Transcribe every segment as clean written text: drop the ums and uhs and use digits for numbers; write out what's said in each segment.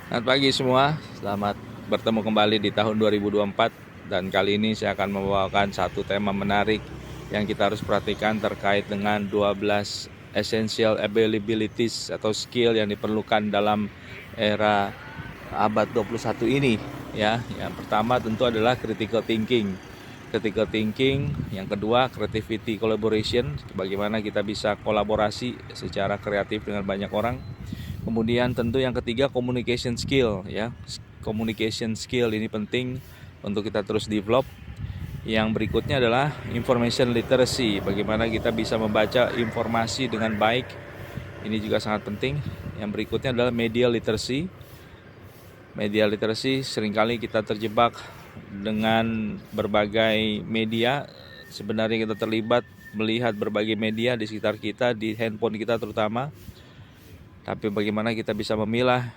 Selamat pagi semua, selamat bertemu kembali di tahun 2024. Dan kali ini saya akan membawakan satu tema menarik yang kita harus perhatikan terkait dengan 12 essential abilities atau skill yang diperlukan dalam era abad 21 ini. Yang pertama tentu adalah critical thinking. Critical thinking, yang kedua creativity collaboration, bagaimana kita bisa kolaborasi secara kreatif dengan banyak orang. Kemudian tentu yang ketiga communication skill ya. Communication skill ini penting untuk kita terus develop. Yang berikutnya adalah information literacy, bagaimana kita bisa membaca informasi dengan baik. Ini juga sangat penting. Yang berikutnya adalah media literacy. Media literacy seringkali kita terjebak dengan berbagai media. Sebenarnya kita terlibat melihat berbagai media di sekitar kita, di handphone kita terutama. Tapi bagaimana kita bisa memilah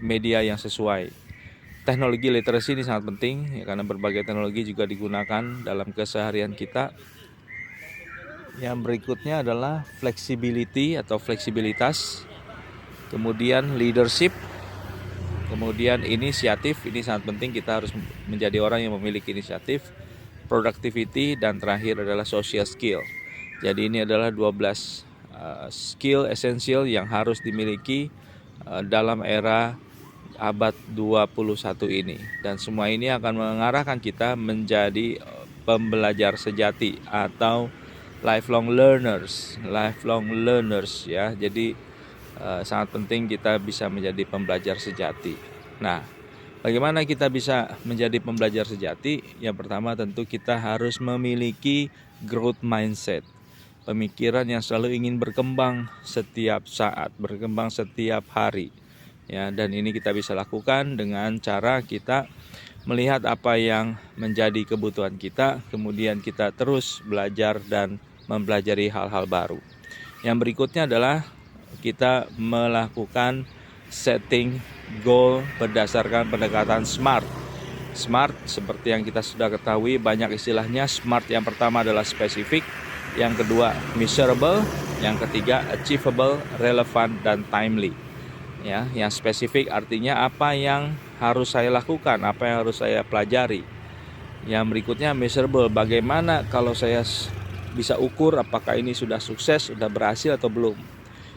media yang sesuai. Teknologi literasi ini sangat penting ya, karena berbagai teknologi juga digunakan dalam keseharian kita. Yang berikutnya adalah flexibility atau fleksibilitas. Kemudian leadership. Kemudian inisiatif, ini sangat penting, kita harus menjadi orang yang memiliki inisiatif. Productivity, dan terakhir adalah social skill. Jadi ini adalah 12 skill esensial yang harus dimiliki dalam era abad 21 ini. Dan semua ini akan mengarahkan kita menjadi pembelajar sejati atau lifelong learners. Lifelong learners ya. Jadi sangat penting kita bisa menjadi pembelajar sejati. Nah, bagaimana kita bisa menjadi pembelajar sejati? Yang pertama tentu kita harus memiliki growth mindset. Pemikiran yang selalu ingin berkembang setiap saat, berkembang setiap hari. Ya, dan ini kita bisa lakukan dengan cara kita melihat apa yang menjadi kebutuhan kita, kemudian kita terus belajar dan mempelajari hal-hal baru. Yang berikutnya adalah kita melakukan setting goal berdasarkan pendekatan SMART. SMART seperti yang kita sudah ketahui, banyak istilahnya. SMART yang pertama adalah spesifik, yang kedua measurable, yang ketiga achievable, relevant, dan timely. Ya, yang spesifik artinya apa yang harus saya lakukan, apa yang harus saya pelajari. Yang berikutnya measurable, bagaimana kalau saya bisa ukur apakah ini sudah sukses, sudah berhasil atau belum.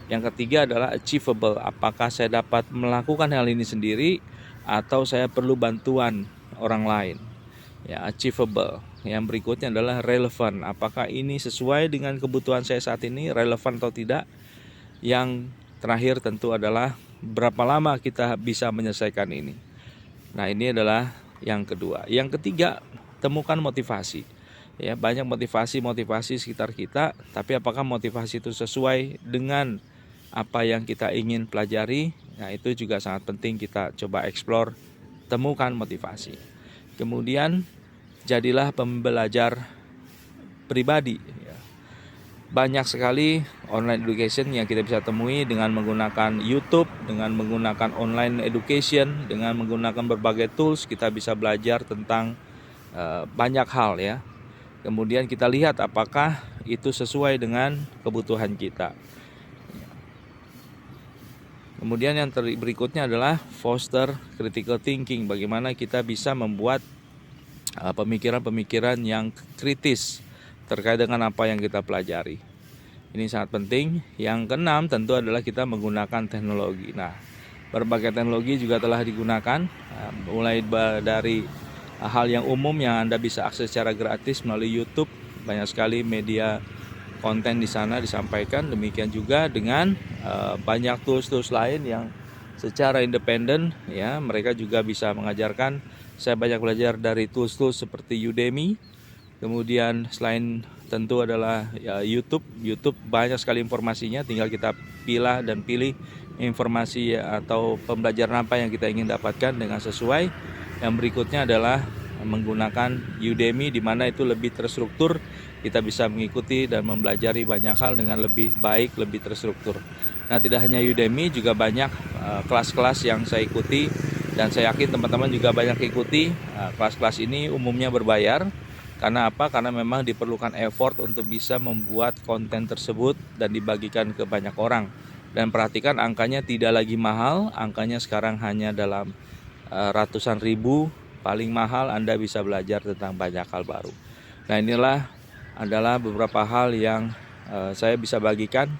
Yang ketiga adalah achievable, apakah saya dapat melakukan hal ini sendiri atau saya perlu bantuan orang lain. Ya, achievable. Yang berikutnya adalah relevant, apakah ini sesuai dengan kebutuhan saya saat ini, relevan atau tidak. Yang terakhir tentu adalah berapa lama kita bisa menyelesaikan ini. Nah, ini adalah yang kedua. Yang ketiga, temukan motivasi. Ya, banyak motivasi sekitar kita, tapi apakah motivasi itu sesuai dengan apa yang kita ingin pelajari? Nah, itu juga sangat penting kita coba explore, temukan motivasi. Kemudian jadilah pembelajar pribadi. Banyak sekali online education yang kita bisa temui dengan menggunakan YouTube, dengan menggunakan online education, dengan menggunakan berbagai tools, kita bisa belajar tentang banyak hal ya. Kemudian kita lihat apakah itu sesuai dengan kebutuhan kita. Kemudian yang berikutnya adalah foster critical thinking, bagaimana kita bisa membuat pemikiran-pemikiran yang kritis terkait dengan apa yang kita pelajari. Ini sangat penting. Yang keenam tentu adalah kita menggunakan teknologi. Nah, berbagai teknologi juga telah digunakan, mulai dari hal yang umum yang Anda bisa akses secara gratis melalui YouTube. Banyak sekali media konten di sana disampaikan. Demikian juga dengan banyak tools-tools lain yang secara independen ya, mereka juga bisa mengajarkan. Saya banyak belajar dari tools-tools seperti Udemy. Kemudian selain tentu adalah ya, YouTube banyak sekali informasinya, tinggal kita pilih informasi atau pembelajaran apa yang kita ingin dapatkan dengan sesuai. Yang berikutnya adalah menggunakan Udemy, di mana itu lebih terstruktur, kita bisa mengikuti dan mempelajari banyak hal dengan lebih baik, lebih terstruktur. Nah, tidak hanya Udemy, juga banyak kelas-kelas yang saya ikuti, dan saya yakin teman-teman juga banyak ikuti. Kelas-kelas ini umumnya berbayar. Karena apa? Karena memang diperlukan effort untuk bisa membuat konten tersebut dan dibagikan ke banyak orang. Dan perhatikan angkanya tidak lagi mahal, angkanya sekarang hanya dalam ratusan ribu. Paling mahal Anda bisa belajar tentang banyak hal baru. Nah, inilah adalah beberapa hal yang saya bisa bagikan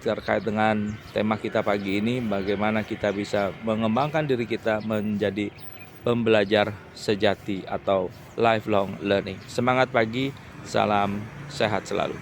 terkait dengan tema kita pagi ini, bagaimana kita bisa mengembangkan diri kita menjadi pembelajar sejati atau lifelong learning. Semangat pagi, salam sehat selalu.